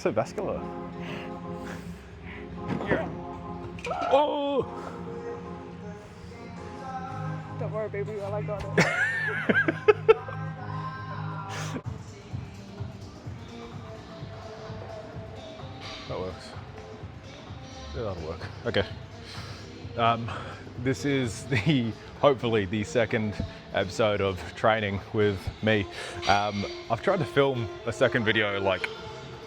so vascular. Yeah. Oh! Don't worry, baby, well, I got it. That works. Yeah, that'll work. Okay. This is hopefully the second episode of training with me. I've tried to film a second video like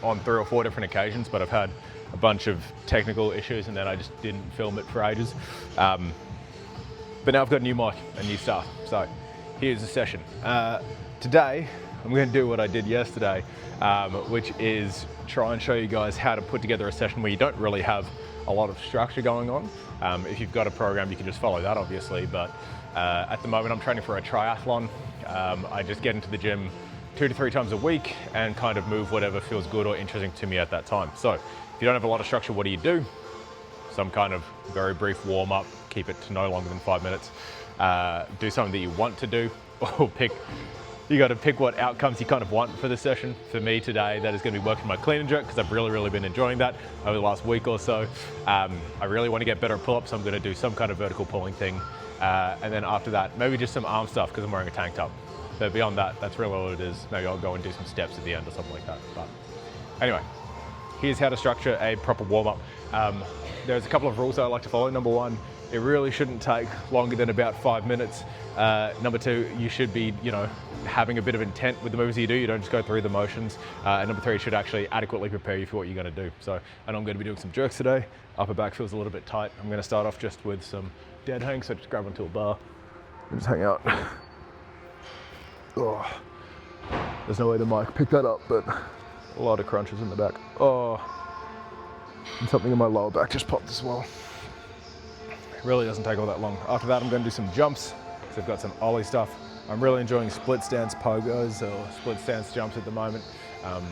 on 3 or 4 different occasions, but I've had a bunch of technical issues and then I just didn't film it for ages. But now I've got a new mic and new stuff, so here's the session. Today, I'm going to do what I did yesterday, which is try and show you guys how to put together a session where you don't really have a lot of structure going on. If you've got a program, you can just follow that, obviously, but at the moment I'm training for a triathlon. I just get into the gym 2 to 3 times a week and kind of move whatever feels good or interesting to me at that time. So if you don't have a lot of structure, what do? Some kind of very brief warm up, keep it to no longer than 5 minutes. Do something that you want to do, or you got to pick what outcomes you kind of want for the session. For me today, that is going to be working my clean and jerk because I've really been enjoying that over the last week or so. I really want to get better at pull-ups, so I'm going to do some kind of vertical pulling thing. And then after that, maybe just some arm stuff because I'm wearing a tank top. But beyond that, that's really all it is. Maybe I'll go and do some steps at the end or something like that. But anyway, here's how to structure a proper warm-up. There's a couple of rules that I like to follow. Number 1, it really shouldn't take longer than about 5 minutes. Number 2, you should be, having a bit of intent with the moves you do. You don't just go through the motions. And number 3, it should actually adequately prepare you for what you're going to do. So, and I'm going to be doing some jerks today. Upper back feels a little bit tight. I'm going to start off just with some dead hang. So just grab onto a bar and just hang out. Oh, there's no way the mic picked that up, but a lot of crunches in the back. Oh, and something in my lower back just popped as well. It really doesn't take all that long. After that, I'm going to do some jumps. So I've got some ollie stuff. I'm really enjoying split stance pogos or split stance jumps at the moment. I'm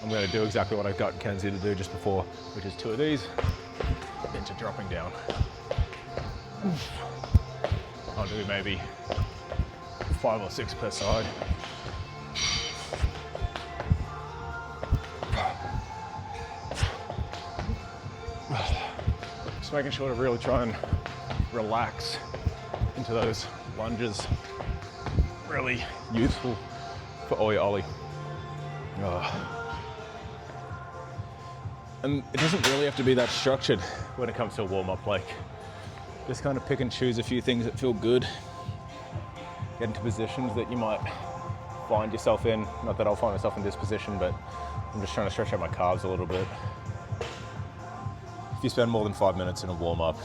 going to do exactly what I got Kenzie to do just before, which is 2 of these into dropping down. I'll do maybe 5 or 6 per side. Just making sure to really try and relax into those lunges. Really useful for ollie ollie. And it doesn't really have to be that structured when it comes to a warm-up, like just kind of pick and choose a few things that feel good. Get into positions that you might find yourself in. Not that I'll find myself in this position, but I'm just trying to stretch out my calves a little bit. If you spend more than 5 minutes in a warm-up,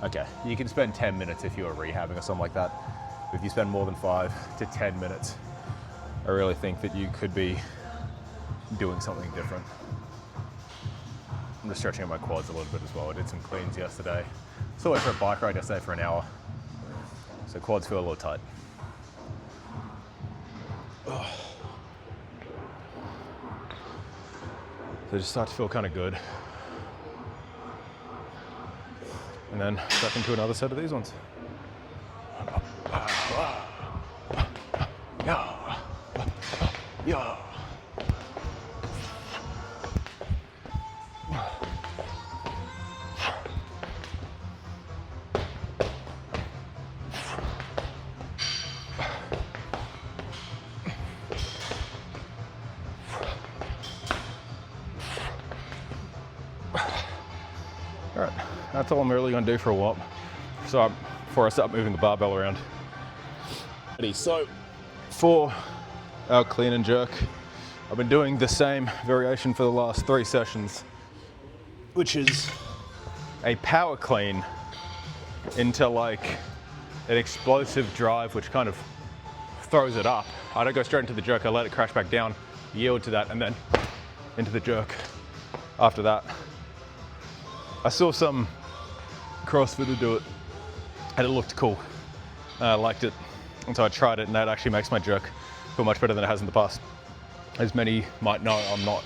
okay, you can spend 10 minutes if you're rehabbing or something like that. But if you spend more than 5 to 10 minutes, I really think that you could be doing something different. I'm just stretching out my quads a little bit as well. I did some cleans yesterday. So I went for a bike ride yesterday for an hour. So quads feel a little tight. Oh. So just start to feel kind of good. And then back into another set of these ones. Yeah. All right, that's all I'm really going to do for a while. So before I start moving the barbell around. Ready, so for our clean and jerk, I've been doing the same variation for the last 3 sessions, which is a power clean into like an explosive drive, which kind of throws it up. I don't go straight into the jerk, I let it crash back down, yield to that, and then into the jerk after that. I saw some CrossFitter do it and it looked cool. I liked it, and so I tried it, and that actually makes my jerk feel much better than it has in the past. As many might know, I'm not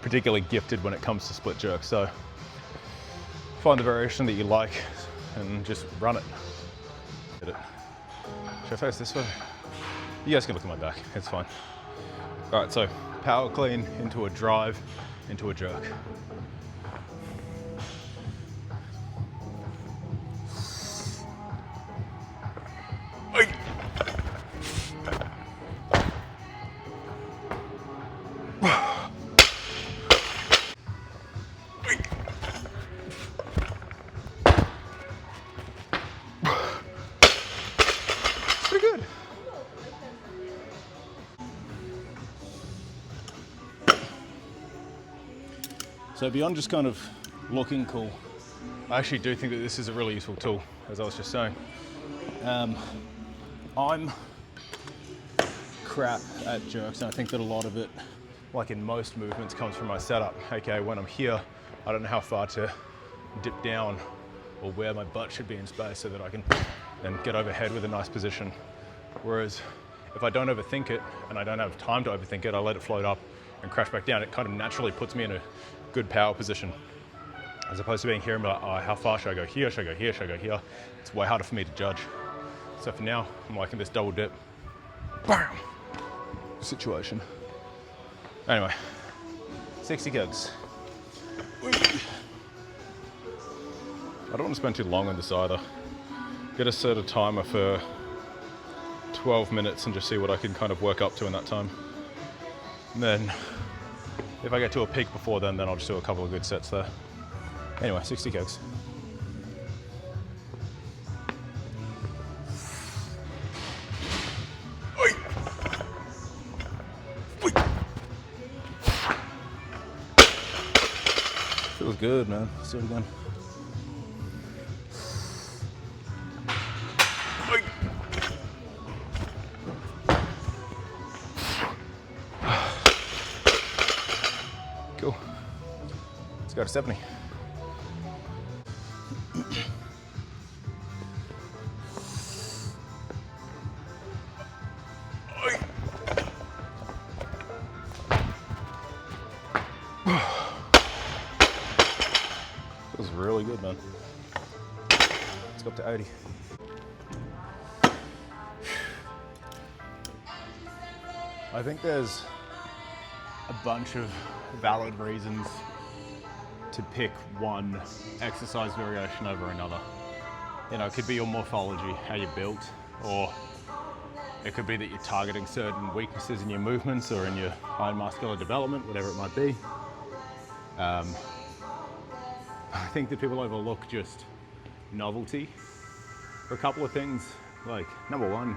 particularly gifted when it comes to split jerk, so find the variation that you like and just run it. Hit it. Should I face this way? You guys can look at my back, it's fine. All right, so power clean into a drive, into a jerk. Pretty good. So beyond just kind of looking cool, I actually do think that this is a really useful tool, as I was just saying. I'm crap at jerks, and I think that a lot of it, like in most movements, comes from my setup. Okay, when I'm here, I don't know how far to dip down or where my butt should be in space so that I can then get overhead with a nice position. Whereas if I don't overthink it, and I don't have time to overthink it, I let it float up and crash back down, it kind of naturally puts me in a good power position. As opposed to being here and be like, oh, how far should I go here? Should I go here? Should I go here? It's way harder for me to judge. So for now, I'm liking this double dip. Bam! Situation. Anyway, 60 kgs. I don't want to spend too long on this either. Get a set a timer for 12 minutes and just see what I can kind of work up to in that time. And then if I get to a peak before then I'll just do a couple of good sets there. Anyway, 60 kgs. Feels good, man. Let's do it again. Cool. Let's go to 70. Feels really good, man. Let's go up to 80. I think there's a bunch of valid reasons to pick one exercise variation over another. You know, it could be your morphology, how you're built, or it could be that you're targeting certain weaknesses in your movements or in your high muscular development, whatever it might be. I think that people overlook just novelty for a couple of things. Like, number one,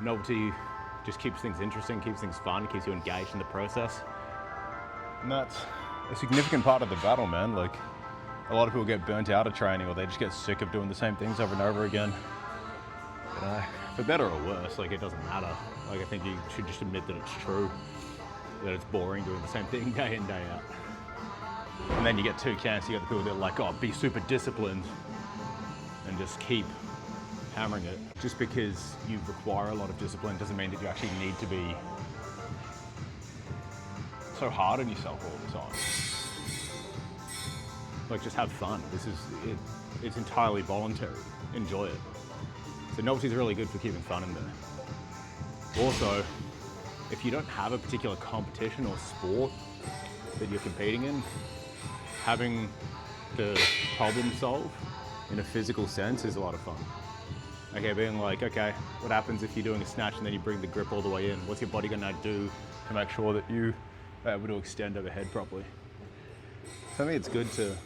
novelty just keeps things interesting, keeps things fun, keeps you engaged in the process. And that's a significant part of the battle, man. Like, a lot of people get burnt out of training, or they just get sick of doing the same things over and over again. But, for better or worse, like, it doesn't matter. Like, I think you should just admit that it's true, that it's boring doing the same thing day in, day out. And then you get two camps. You get the people that are like, oh, be super disciplined and just keep hammering it. Just because you require a lot of discipline doesn't mean that you actually need to be so hard on yourself all the time. Like, just have fun. This is it. It's entirely voluntary. Enjoy it. So novelty is really good for keeping fun in there. Also, if you don't have a particular competition or sport that you're competing in, having to problem solve in a physical sense is a lot of fun. Okay, being like, okay, what happens if you're doing a snatch and then you bring the grip all the way in? What's your body gonna do to make sure that you are able to extend overhead properly? So I think it's good to,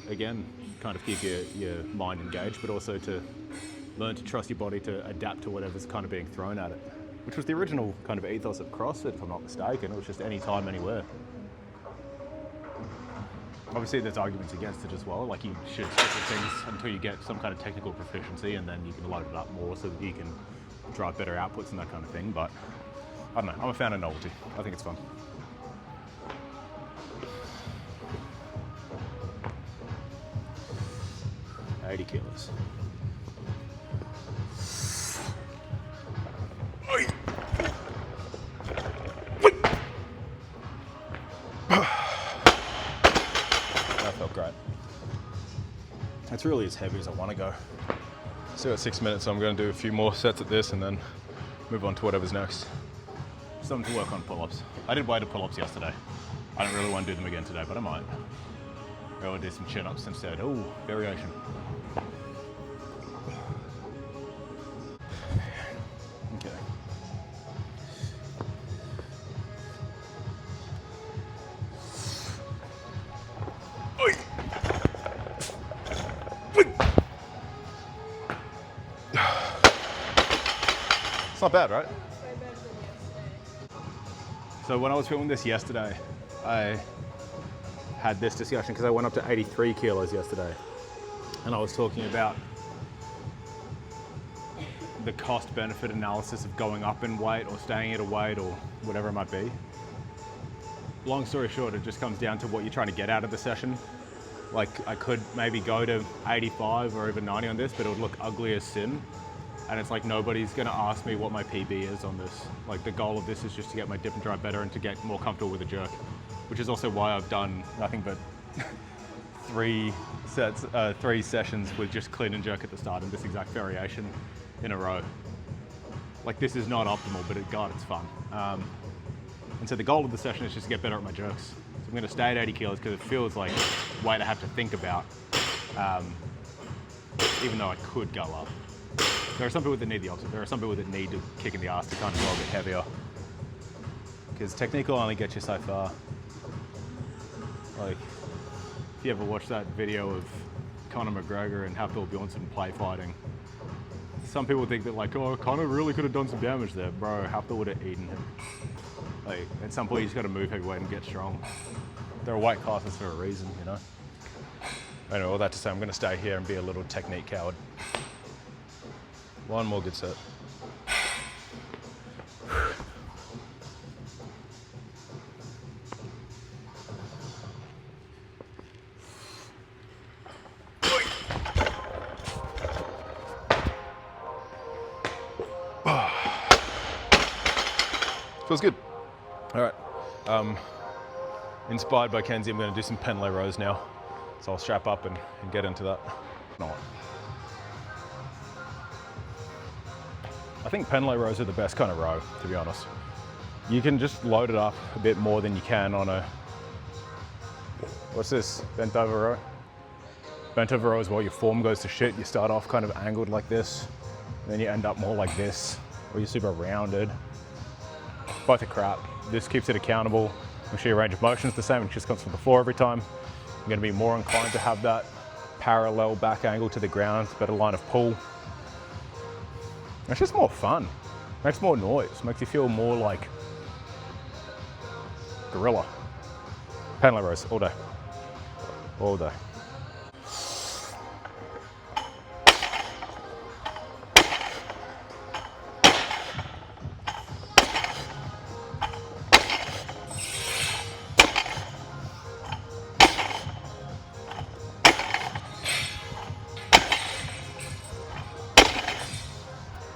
again, kind of keep your mind engaged, but also to learn to trust your body to adapt to whatever's kind of being thrown at it, which was the original kind of ethos of CrossFit, if I'm not mistaken. It was just anytime, anywhere. Obviously, there's arguments against it as well. Like, you should stick with things until you get some kind of technical proficiency, and then you can load it up more so that you can drive better outputs and that kind of thing. But I don't know. I'm a fan of novelty. I think it's fun. $80 kilos. That felt great. It's really as heavy as I want to go. Still at 6 minutes, so I'm going to do a few more sets at this and then move on to whatever's next. something to work on pull-ups. I did weighted pull-ups yesterday. I don't really want to do them again today, but I might. Maybe I'll do some chin-ups instead. Oh, variation. Okay. Oi. It's not bad, right? So when I was filming this yesterday, I had this discussion because I went up to 83 kilos yesterday, and I was talking about the cost-benefit analysis of going up in weight or staying at a weight or whatever it might be. Long story short, it just comes down to what you're trying to get out of the session. Like, I could maybe go to 85 or even 90 on this, but it would look ugly as sin. And it's like, nobody's gonna ask me what my PB is on this. Like, the goal of this is just to get my dip and dry better and to get more comfortable with the jerk, which is also why I've done nothing but three sessions with just clean and jerk at the start and this exact variation in a row. Like, this is not optimal, but God, it's fun. And so the goal of the session is just to get better at my jerks. So I'm gonna stay at 80 kilos because it feels like weight I have to think about, even though I could go up. There are some people that need the opposite. There are some people that need to kick in the ass to kind of go a bit heavier. Because technique will only get you so far. Like, if you ever watch that video of Conor McGregor and Hafthor Bjornsson play fighting, some people think that like, oh, Conor really could have done some damage there. Bro, Hafthor would have eaten him. Like, at some point you just got to move heavyweight and get strong. There are weight classes for a reason, you know? Anyway, all that to say, I'm going to stay here and be a little technique coward. One more good set. Feels good. All right. Inspired by Kenzie, I'm going to do some Pendlay rows now. So I'll strap up and get into that. No. I think Pendlay rows are the best kind of row, to be honest. You can just load it up a bit more than you can on a, what's this, bent over row? Bent over row is where your form goes to shit. You start off kind of angled like this, and then you end up more like this, or you're super rounded. Both are crap. This keeps it accountable. Make sure your range of motion is the same, it just comes from the floor every time. You're gonna be more inclined to have that parallel back angle to the ground, better line of pull. It's just more fun. Makes more noise. Makes you feel more like gorilla. Pendlay rows all day. All day.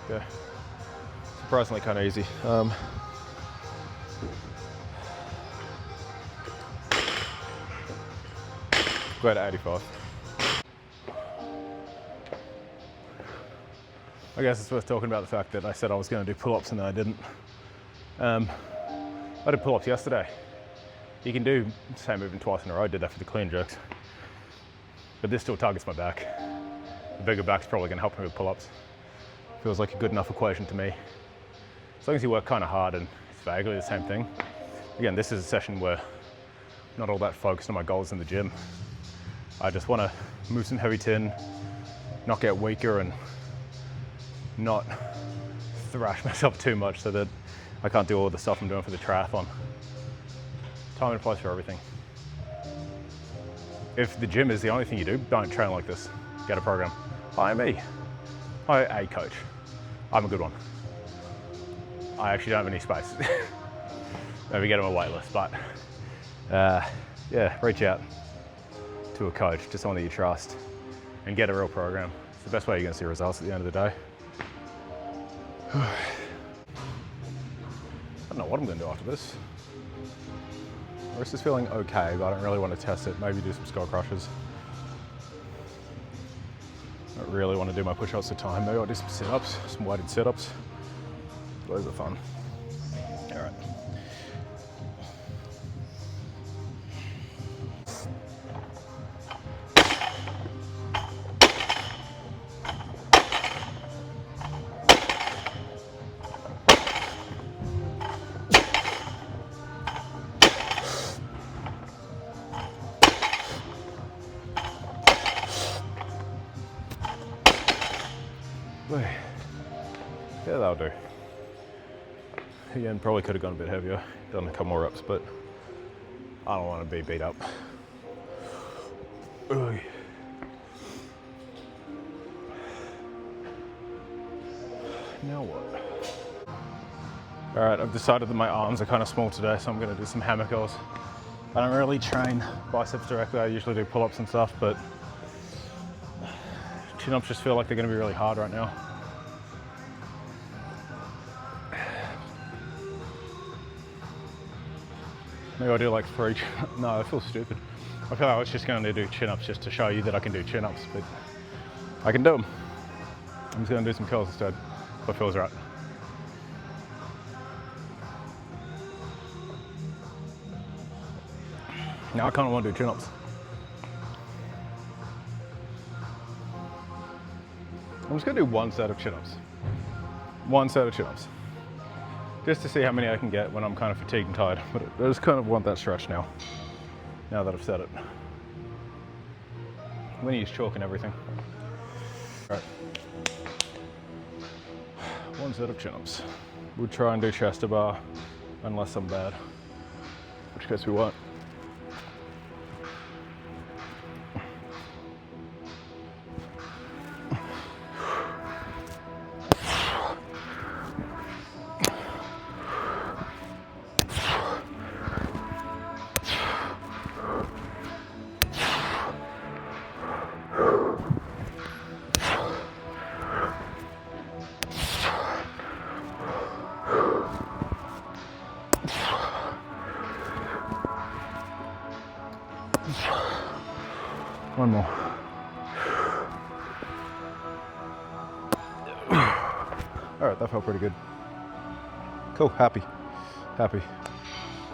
Yeah, surprisingly kind of easy. Go to 85. I guess it's worth talking about the fact that I said I was going to do pull-ups and then I didn't. I did pull-ups yesterday. You can do the same movement twice in a row. I did that for the clean jerks. But this still targets my back. The bigger back's probably going to help me with pull-ups. Feels like a good enough equation to me. As long as you work kind of hard and it's vaguely the same thing. Again, this is a session where I'm not all that focused on my goals in the gym. I just want to move some heavy tin, not get weaker and not thrash myself too much so that I can't do all the stuff I'm doing for the triathlon. Time and place for everything. If the gym is the only thing you do, don't train like this. Get a program. Hire me. Hire a coach. I'm a good one. I actually don't have any space. Maybe get on a wait list, but yeah, reach out to a coach, to someone that you trust, and get a real program. It's the best way you're gonna see results at the end of the day. I don't know what I'm gonna do after this. My wrist is feeling okay, but I don't really want to test it. Maybe do some skull crushes. I don't really want to do my push-ups at time. Maybe I'll do some sit-ups, some weighted sit-ups. Those are fun. All right. that'll do. Again, probably could have gone a bit heavier, done a couple more reps, but I don't want to be beat up. Ugh. Now what? All right, I've decided that my arms are kind of small today, so I'm going to do some hammer curls. I don't really train biceps directly. I usually do pull-ups and stuff, but chin-ups just feel like they're going to be really hard right now. Maybe I'll do like 3. No, I feel stupid. I feel like I was just going to do chin-ups just to show you that I can do chin-ups, but I can do them. I'm just going to do some curls instead. What feels right. Now I kind of want to do chin-ups. I'm just going to do one set of chin-ups. One set of chin-ups. Just to see how many I can get when I'm kind of fatigued and tired. But I just kind of want that stretch now that I've said it. I'm going to use chalk and everything. All right. One set of chin-ups. We'll try and do chest to bar, unless I'm bad, which case we won't. One more. All right, that felt pretty good. Cool, happy.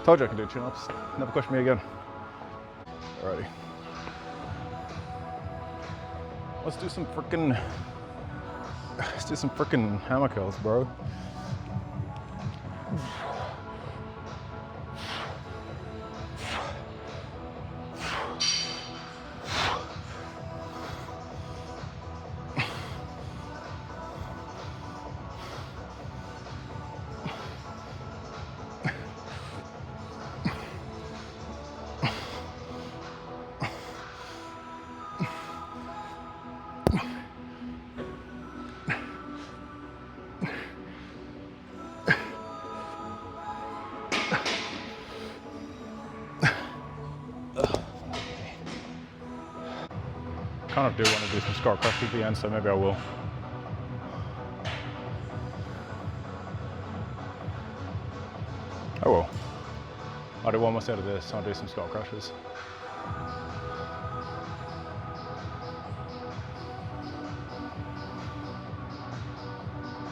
Told you I could do chin-ups. Never question me again. Alrighty. Let's do some frickin' hammer curls, bro. Kind of do want to do some skull crush at the end, so maybe I will. I will. I'll do one more set of this, I'll do some skull crushes.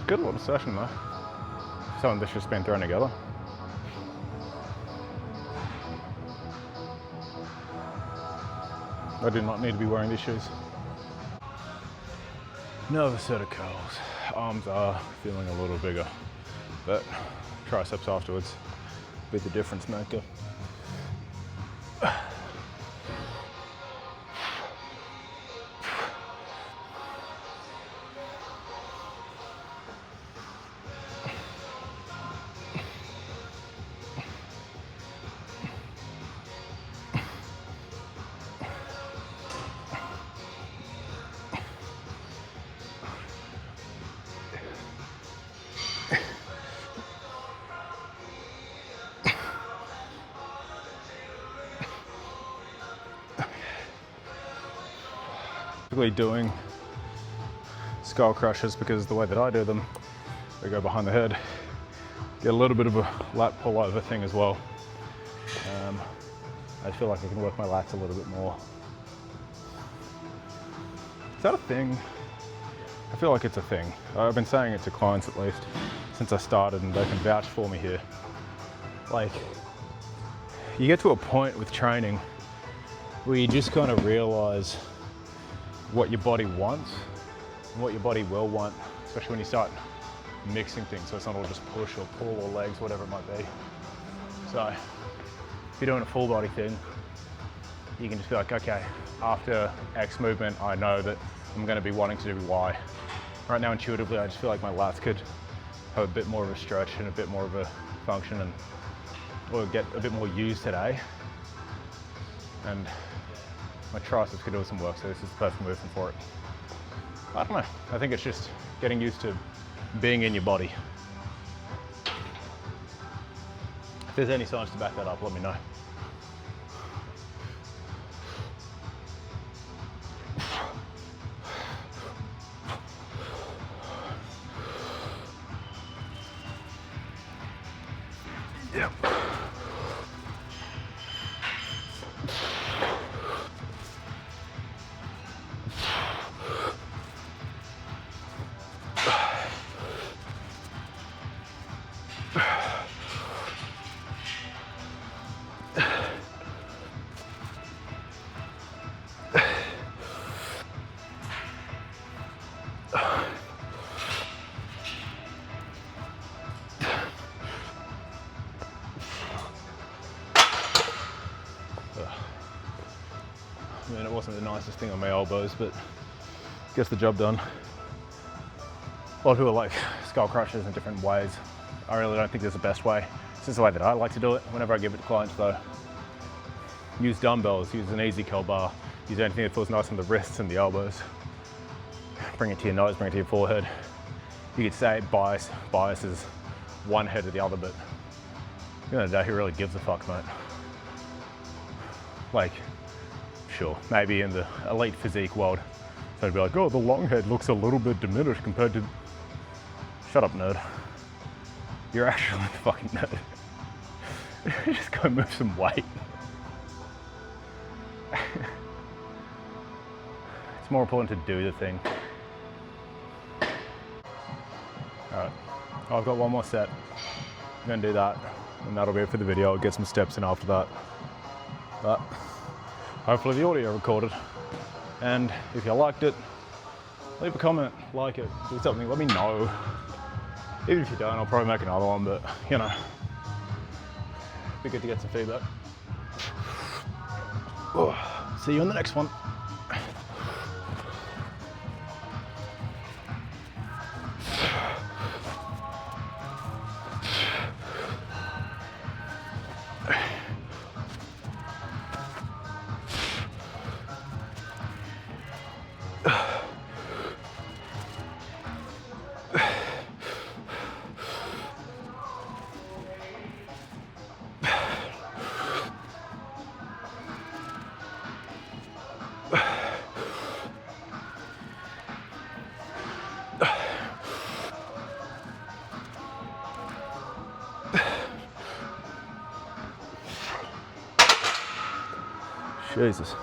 Good little session though. Something that's just been thrown together. I do not need to be wearing these shoes. Another set of curls. Arms are feeling a little bigger, but triceps afterwards be the difference maker. Doing skull crushes because the way that I do them, they go behind the head, get a little bit of a lat pull over thing as well. I feel like I can work my lats a little bit more. Is that a thing? I feel like it's a thing. I've been saying it to clients at least since I started, and they can vouch for me here. Like, you get to a point with training where you just kind of realize what your body wants and what your body will want, especially when you start mixing things, so it's not all just push or pull or legs, whatever it might be. So if you're doing a full body thing, you can just be like, okay, after X movement, I know that I'm going to be wanting to do Y. Right now, intuitively, I just feel like my lats could have a bit more of a stretch and a bit more of a function, and or get a bit more use today. And my triceps could do some work, so this is the perfect movement for it. I don't know, I think it's just getting used to being in your body. If there's any signs to back that up, let me know. Yep. I mean, it wasn't the nicest thing on my elbows, but gets the job done. A lot of people like skull crushes in different ways. I really don't think there's a best way. This is the way that I like to do it whenever I give it to clients though. Use dumbbells, use an easy curl bar, use anything that feels nice on the wrists and the elbows. Bring it to your nose, bring it to your forehead. You could say biases one head or the other, but at the end of the day, who really gives a fuck, mate? Like, sure, maybe in the elite physique world, so it'd be like, oh, the long head looks a little bit diminished compared to... Shut up, nerd. You're actually a fucking nerd. Just go move some weight. It's more important to do the thing. Alright, I've got one more set. I'm gonna do that, and that'll be it for the video. I'll get some steps in after that. But hopefully the audio recorded. And if you liked it, leave a comment, like it, do something, let me know. Even if you don't, I'll probably make another one, but you know, be good to get some feedback. See you in the next one. Jesus.